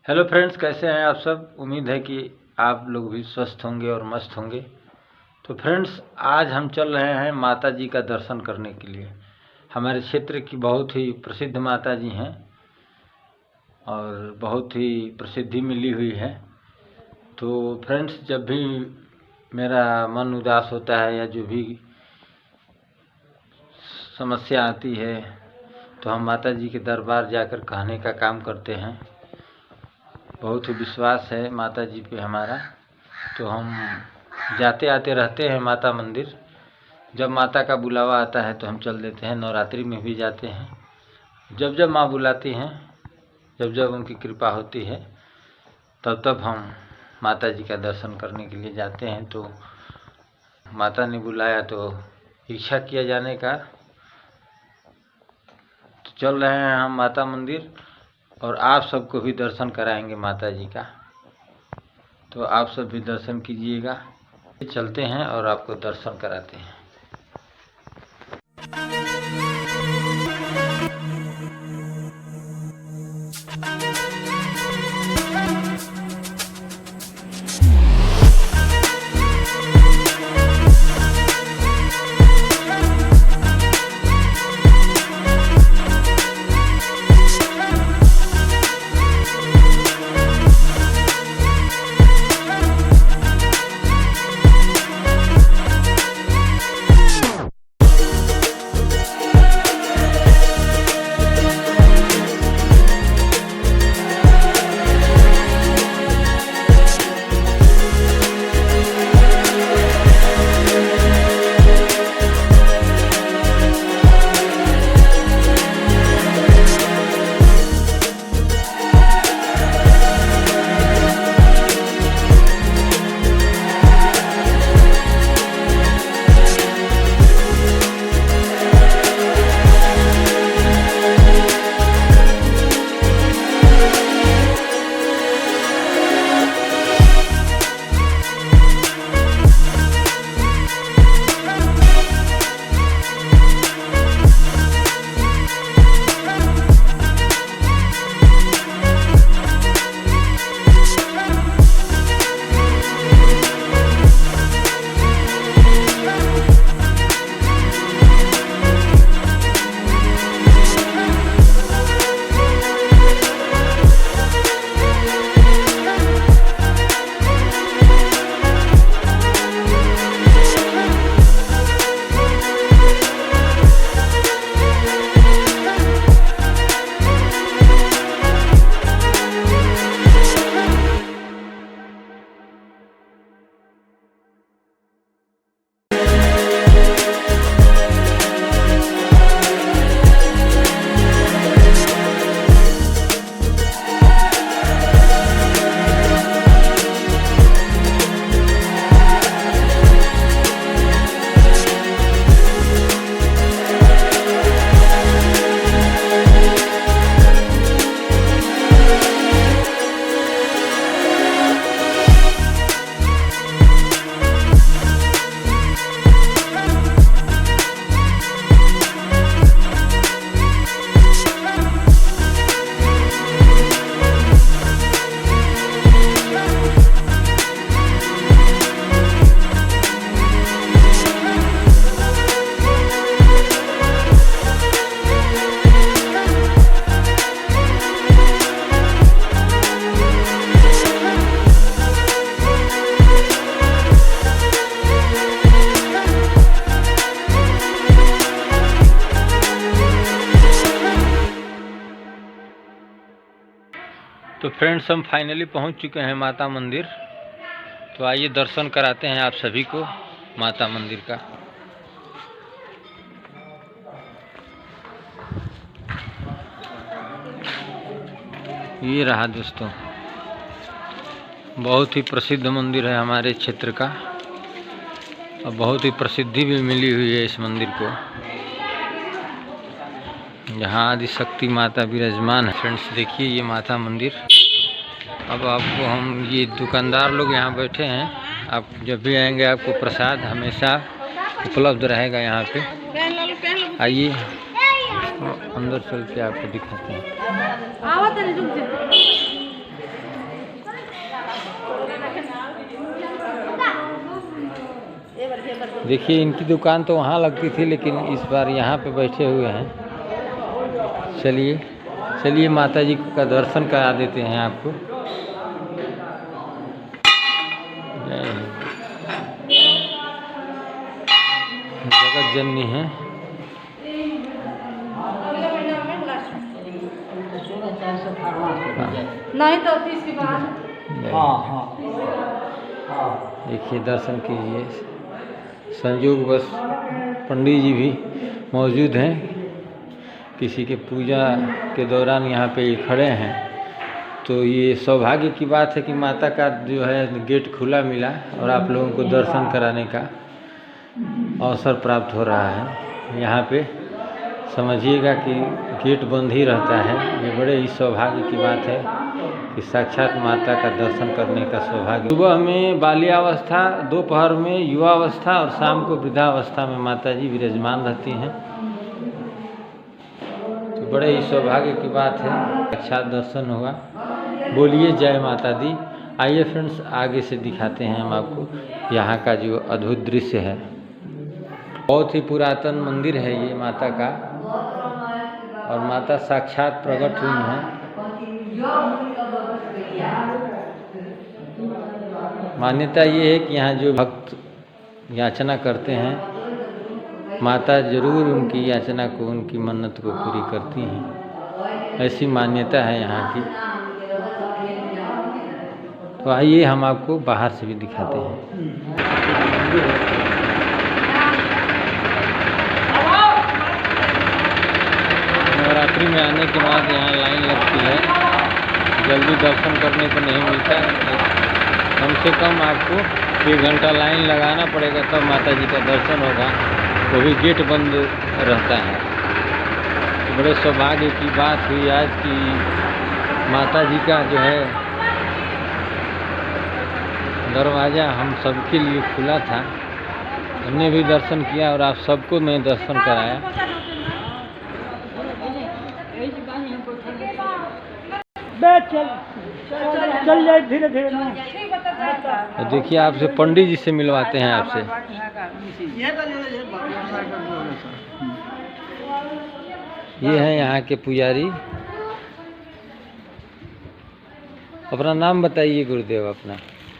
Hello friends, कैसे हैं आप सब। उम्मीद है कि आप लोग भी स्वस्थ होंगे और मस्त होंगे। तो फ्रेंड्स, आज हम चल रहे हैं माता जी का दर्शन करने के लिए। हमारे क्षेत्र की बहुत ही प्रसिद्ध माता जी हैं और बहुत ही प्रसिद्धि मिली हुई है। तो फ्रेंड्स, जब भी मेरा मन उदास होता है या जो भी समस्या आती है तो हम माता जी के दरबार जाकर कहने का काम करते हैं। बहुत ही विश्वास है माता जी पे हमारा, तो हम जाते आते रहते हैं माता मंदिर। जब माता का बुलावा आता है तो हम चल देते हैं। नवरात्रि में भी जाते हैं। जब जब माँ बुलाती हैं, जब जब उनकी कृपा होती है, तब तब हम माता जी का दर्शन करने के लिए जाते हैं। तो माता ने बुलाया तो इच्छा किया जाने का, तो चल रहे हैं हम माता मंदिर और आप सबको भी दर्शन कराएंगे माता जी का। तो आप सब भी दर्शन कीजिएगा। चलते हैं और आपको दर्शन कराते हैं। तो फ्रेंड्स, हम फाइनली पहुंच चुके हैं माता मंदिर। तो आइए दर्शन कराते हैं आप सभी को। माता मंदिर का। ये रहा दोस्तों, बहुत ही प्रसिद्ध मंदिर है हमारे क्षेत्र का और बहुत ही प्रसिद्धि भी मिली हुई है इस मंदिर को। यहाँ आदि शक्ति माता विराजमान है। फ्रेंड्स देखिए ये माता मंदिर। अब आपको हम ये दुकानदार लोग यहाँ बैठे हैं, आप जब भी आएंगे आपको प्रसाद हमेशा उपलब्ध रहेगा यहाँ पे। आइए अंदर चल के आपको दिखाते हैं। देखिए इनकी दुकान तो वहाँ लगती थी, लेकिन इस बार यहाँ पे बैठे हुए हैं। चलिए चलिए माता जी का दर्शन करा देते हैं आपको। जगत जननी है। नहीं तो 30 के बाद। देखिए दर्शन कीजिए। संयोग बस पंडित जी भी मौजूद हैं, किसी के पूजा के दौरान यहाँ पे ये खड़े हैं। तो ये सौभाग्य की बात है कि माता का जो है गेट खुला मिला और आप लोगों को दर्शन कराने का अवसर प्राप्त हो रहा है। यहाँ पे समझिएगा कि गेट बंद ही रहता है। ये बड़े ही सौभाग्य की बात है कि साक्षात माता का दर्शन करने का सौभाग्य। सुबह में बाल्यावस्था, दोपहर में युवावस्था और शाम को वृद्धावस्था में माता जी विराजमान रहती हैं। तो बड़े ही सौभाग्य की बात है, साक्षात दर्शन हुआ। बोलिए जय माता दी। आइए फ्रेंड्स आगे से दिखाते हैं हम आपको यहाँ का जो अद्भुत दृश्य है। बहुत ही पुरातन मंदिर है ये माता का और माता साक्षात प्रकट हुई हैं। मान्यता ये है कि यहाँ जो भक्त याचना करते हैं, माता जरूर उनकी याचना को, उनकी मन्नत को पूरी करती हैं। ऐसी मान्यता है यहाँ की। तो आइए हम आपको बाहर से भी दिखाते हैं। नवरात्रि में आने के बाद यहाँ लाइन लगती है, जल्दी दर्शन करने को नहीं मिलता। कम से कम आपको 1 घंटा लाइन लगाना पड़ेगा, तब माता जी का दर्शन होगा। वो भी गेट बंद रहता है। तो बड़े सौभाग्य की बात हुई आज कि माता जी का जो है दरवाज़ा हम सबके लिए खुला था। हमने भी दर्शन किया और आप सबको मैं दर्शन कराया। चल जाए धीरे धीरे। देखिए आपसे पंडित जी से मिलवाते हैं आपसे। ये हैं यहाँ के पुजारी। अपना नाम बताइए गुरुदेव अपना।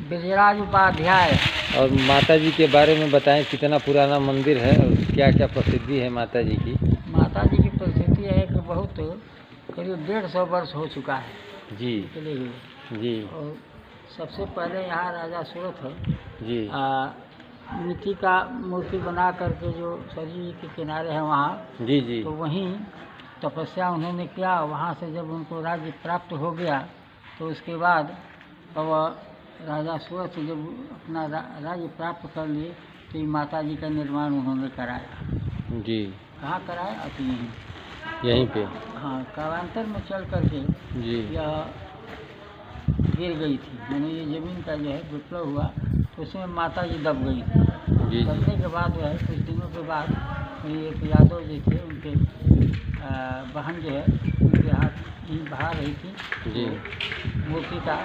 ब्रजराज उपाध्याय। और माता जी के बारे में बताएं, कितना पुराना मंदिर है और क्या क्या प्रसिद्धि है माता जी की। माता जी की प्रसिद्धि है कि बहुत करीब 150 वर्ष हो चुका है जी जी। और सबसे पहले यहाँ राजा सूरत है जी। मिट्टी का मूर्ति बना करके जो सरयू के किनारे है वहाँ जी जी। तो वहीं तपस्या उन्होंने किया। वहाँ से जब उनको राज्य प्राप्त हो गया तो उसके बाद अब राजा सूरत जब अपना राज्य प्राप्त कर लिए तो माता जी का निर्माण उन्होंने कराया। जी। कहाँ कराया? अपनी यहीं पे। हाँ, कालांतर में चल करके जी। यह गिर गई थी। मैंने ये ज़मीन का जो है विप्लव हुआ तो उसमें माता जी दब गई थी। जी। दबने के बाद जो है कुछ दिनों के बाद एक यादव जी थे, उनके बहन जो है उनके हाथ बाहर रही थी जी। मूर्ति का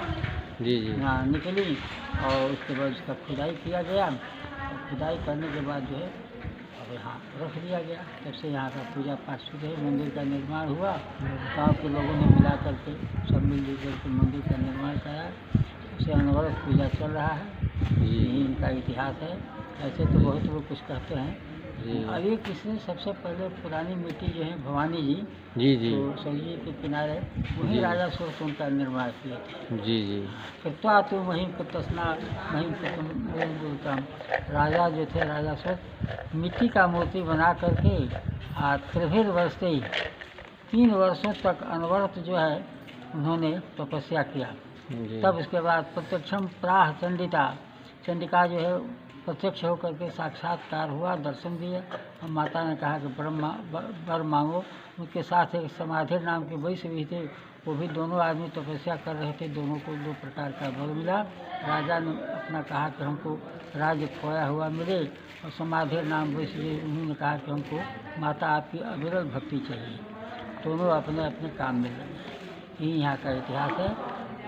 जी जी। हाँ निकली और उसके बाद उसका खुदाई किया गया और खुदाई करने के बाद जो है अब यहाँ रख दिया गया। तब से यहाँ का पूजा पाठ शुरू है। मंदिर का निर्माण हुआ, गाँव के लोगों ने मिला करके सब मिलजुल करके मंदिर का निर्माण करा। उससे अनवरत पूजा चल रहा है। यही इनका इतिहास है। ऐसे तो बहुत लोग कुछ कहते हैं, जी अभी किसने सबसे पहले पुरानी मिट्टी जो है भवानी जी, जी जी तो सरिये के किनारे वहीं जी राजा सूरत उनका निर्माण किए थे। जी जी फिर तो वहीं पर तसना वहीं पर तुम बोलता राजा जो थे राजा सूरत मिट्टी का मूर्ति बना करके त्रिभिर वर्ष से ही 3 वर्षों तक अनवरत जो है उन्होंने तपस्या किया। जी तब उसके बाद प्रत्यक्षम प्राह चंडिका जो है प्रत्यक्ष होकर के साक्षात्कार हुआ, दर्शन दिए और माता ने कहा कि वर मांगो। उनके साथ एक समाधि नाम के वैश्य भी थे, वो भी दोनों आदमी तपस्या कर रहे थे, दोनों को 2 प्रकार का वर मिला। राजा ने अपना कहा कि हमको राज्य खोया हुआ मिले, और समाधि नाम वैश्य उन्होंने कहा कि हमको माता आपकी अविरल भक्ति चाहिए। दोनों अपने अपने काम में लगे। यही यहाँ का इतिहास है।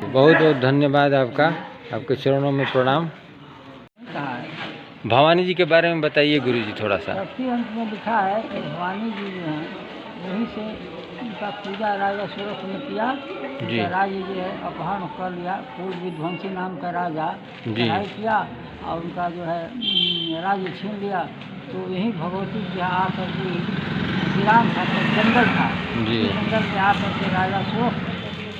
बहुत बहुत धन्यवाद आपका, आपके चरणों में प्रणाम। कहा है भवानी जी के बारे में बताइए गुरुजी थोड़ा सा। सबसे अंत में लिखा है कि भवानी जी जो हैं वहीं से उनका पूजा राजा सूरत ने किया। जी। राज्य जो है अपहरण कर लिया, पूर्व विध्वंसी नाम का राजा जी। चढ़ाई किया और उनका जो है राज्य छीन लिया। तो यही भगवती के आकर के विराम था, जंगल था, जी। जंगल में आकर के राजा सूरत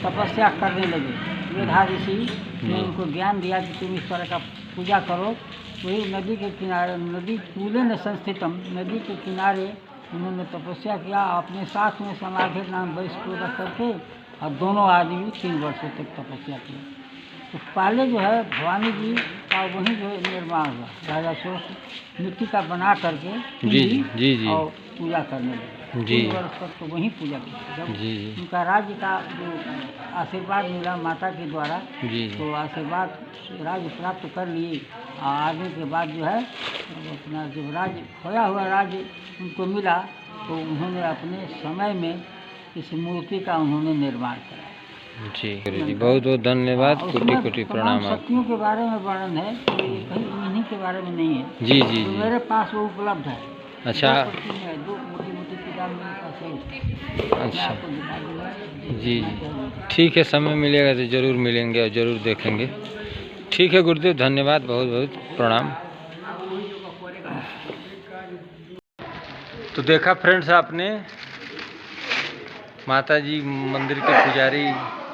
तपस्या करने लगे। वेधा ऋषि ने उनको ज्ञान दिया कि तुम इस तरह का पूजा करो। वही नदी के किनारे, नदी कूले न संस्थितम, नदी के किनारे उन्होंने तपस्या किया। अपने साथ में समाधि नाम वैश्य को रख करके और दोनों आदमी 3 वर्षों तक तपस्या किया। तो पहले जो है भवानी जी का वहीं जो है निर्माण हुआ, राजा सूरत मिट्टी का बना करके जी जी जी और पूजा करने लगे। जी। 3 वर्ष तक तो वहीं पूजा की। जब जी जी उनका राज्य का जो आशीर्वाद मिला माता के द्वारा, जी तो आशीर्वाद राज्य प्राप्त कर लिए। और आने के बाद जो है अपना जब राज्य खोया हुआ राज्य उनको मिला, तो उन्होंने अपने समय में इस मूर्ति का उन्होंने निर्माण करा। जी गुरुजी बहुत बहुत धन्यवाद, हाँ, कोटि उसमें कोटि तमाम प्रणाम आप। शक्तियों के बारे में वर्णन है, कहीं इन्हीं के बारे में नहीं है। जी जी तो जी मेरे पास वो उपलब्ध है। अच्छा 2 प्रतिमाएं हैं, 2 मोटी किताब मेरे पास है। मैं अच्छा आपको दिखा दूंगा। जी जी ठीक है, समय मिलेगा तो ज़रूर मिलेंगे और ज़रूर देखेंगे। ठीक है गुरुदेव, धन्यवाद, बहुत बहुत प्रणाम। तो देखा फ्रेंड्स आपने, माता जी मंदिर के पुजारी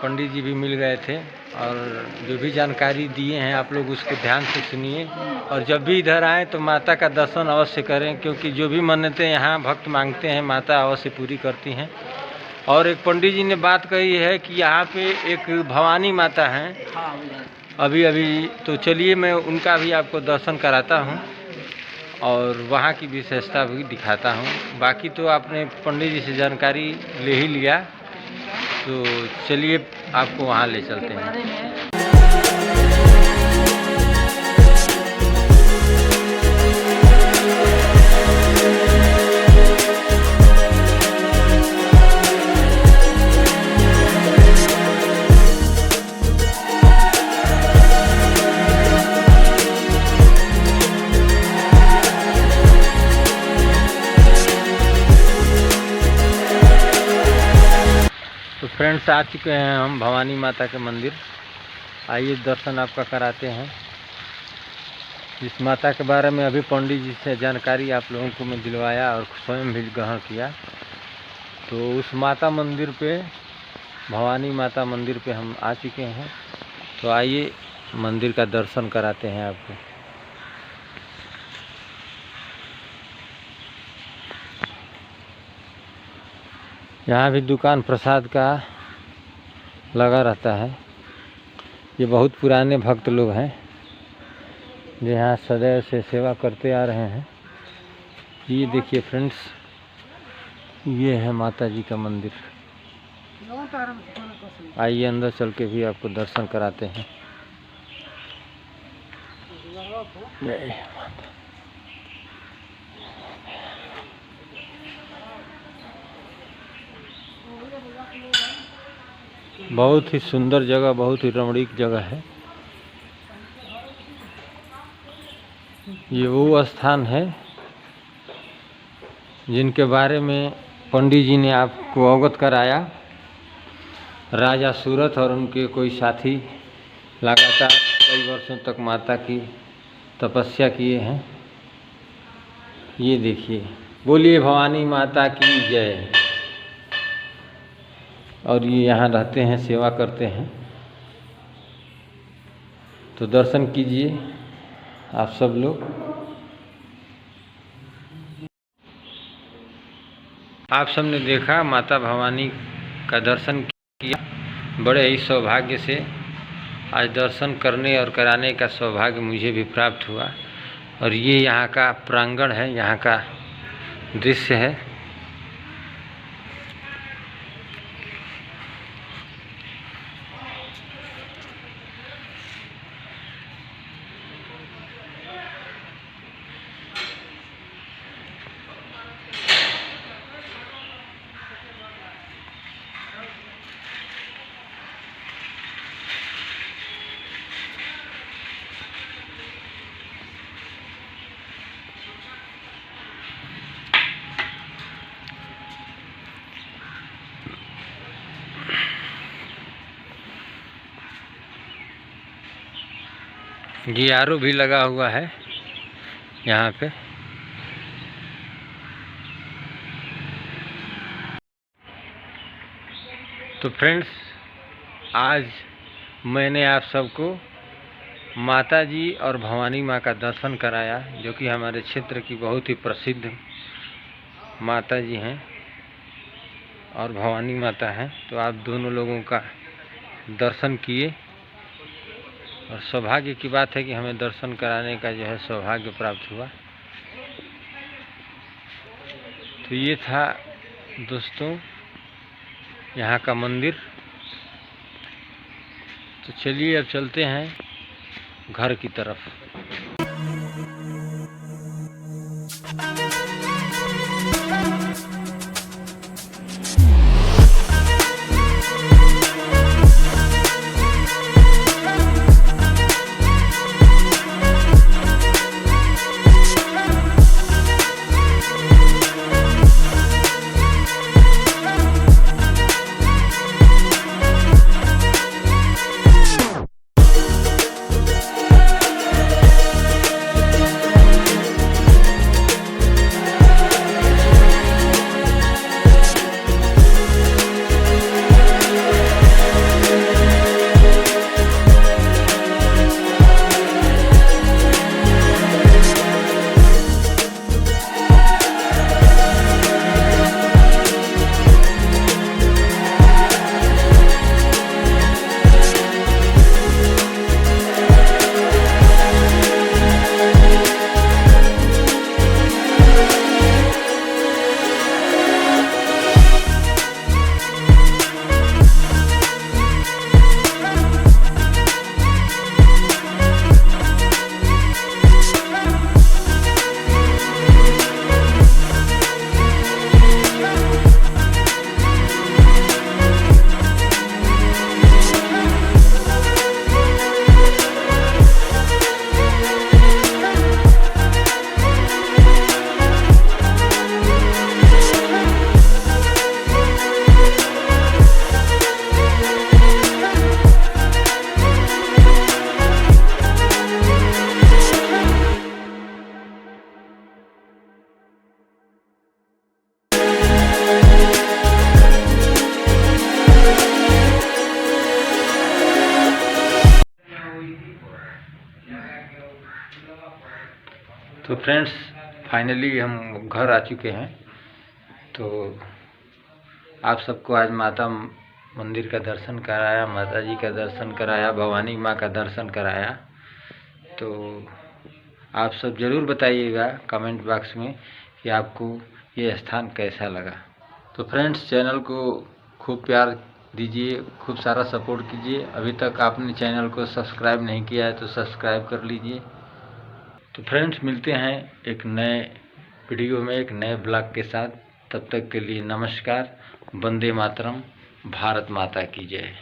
पंडित जी भी मिल गए थे और जो भी जानकारी दिए हैं आप लोग उसको ध्यान से सुनिए। और जब भी इधर आएँ तो माता का दर्शन अवश्य करें, क्योंकि जो भी मन्नतें यहाँ भक्त मांगते हैं माता अवश्य पूरी करती हैं। और एक पंडित जी ने बात कही है कि यहाँ पे एक भवानी माता हैं हाँ उधर। अभी, तो चलिए मैं उनका भी आपको दर्शन कराता हूँ और वहाँ की विशेषता भी दिखाता हूँ। बाकी तो आपने पंडित जी से जानकारी ले ही लिया, तो चलिए आपको वहाँ ले चलते हैं। तो फ्रेंड्स आ चुके हैं हम भवानी माता के मंदिर। आइए दर्शन आपका कराते हैं। इस माता के बारे में अभी पंडित जी से जानकारी आप लोगों को मैं दिलवाया और स्वयं भी ग्रहण किया। तो उस माता मंदिर पे, भवानी माता मंदिर पे हम आ चुके हैं। तो आइए मंदिर का दर्शन कराते हैं आपको। यहाँ भी दुकान प्रसाद का लगा रहता है। ये बहुत पुराने भक्त लोग हैं जो यहाँ सदैव से सेवा करते आ रहे हैं। ये देखिए फ्रेंड्स, ये है माता जी का मंदिर। आइए अंदर चल के भी आपको दर्शन कराते हैं। जय माता। बहुत ही सुंदर जगह, बहुत ही रमणीक जगह है। ये वो स्थान है जिनके बारे में पंडित जी ने आपको अवगत कराया। राजा सूरत और उनके कोई साथी लगातार कई वर्षों तक माता की तपस्या किए हैं। ये देखिए, बोलिए भवानी माता की जय। और ये यहाँ रहते हैं, सेवा करते हैं, तो दर्शन कीजिए आप सब लोग। आप सबने देखा, माता भवानी का दर्शन किया। बड़े ही सौभाग्य से आज दर्शन करने और कराने का सौभाग्य मुझे भी प्राप्त हुआ। और ये यहाँ का प्रांगण है, यहाँ का दृश्य है। ये आरओ भी लगा हुआ है यहाँ पे। तो फ्रेंड्स, आज मैंने आप सबको माता जी और भवानी माँ का दर्शन कराया, जो कि हमारे क्षेत्र की बहुत ही प्रसिद्ध माता जी हैं और भवानी माता हैं। तो आप दोनों लोगों का दर्शन किए और सौभाग्य की बात है कि हमें दर्शन कराने का जो है सौभाग्य प्राप्त हुआ। तो ये था दोस्तों यहाँ का मंदिर। तो चलिए अब चलते हैं घर की तरफ। तो फ्रेंड्स, फाइनली हम घर आ चुके हैं। तो आप सबको आज माता मंदिर का दर्शन कराया, माता जी का दर्शन कराया, भवानी माँ का दर्शन कराया। तो आप सब ज़रूर बताइएगा कमेंट बॉक्स में कि आपको ये स्थान कैसा लगा। तो फ्रेंड्स, चैनल को खूब प्यार दीजिए, खूब सारा सपोर्ट कीजिए। अभी तक आपने चैनल को सब्सक्राइब नहीं किया है तो सब्सक्राइब कर लीजिए। तो फ्रेंड्स, मिलते हैं एक नए वीडियो में, एक नए ब्लॉग के साथ। तब तक के लिए नमस्कार। वंदे मातरम। भारत माता की जय।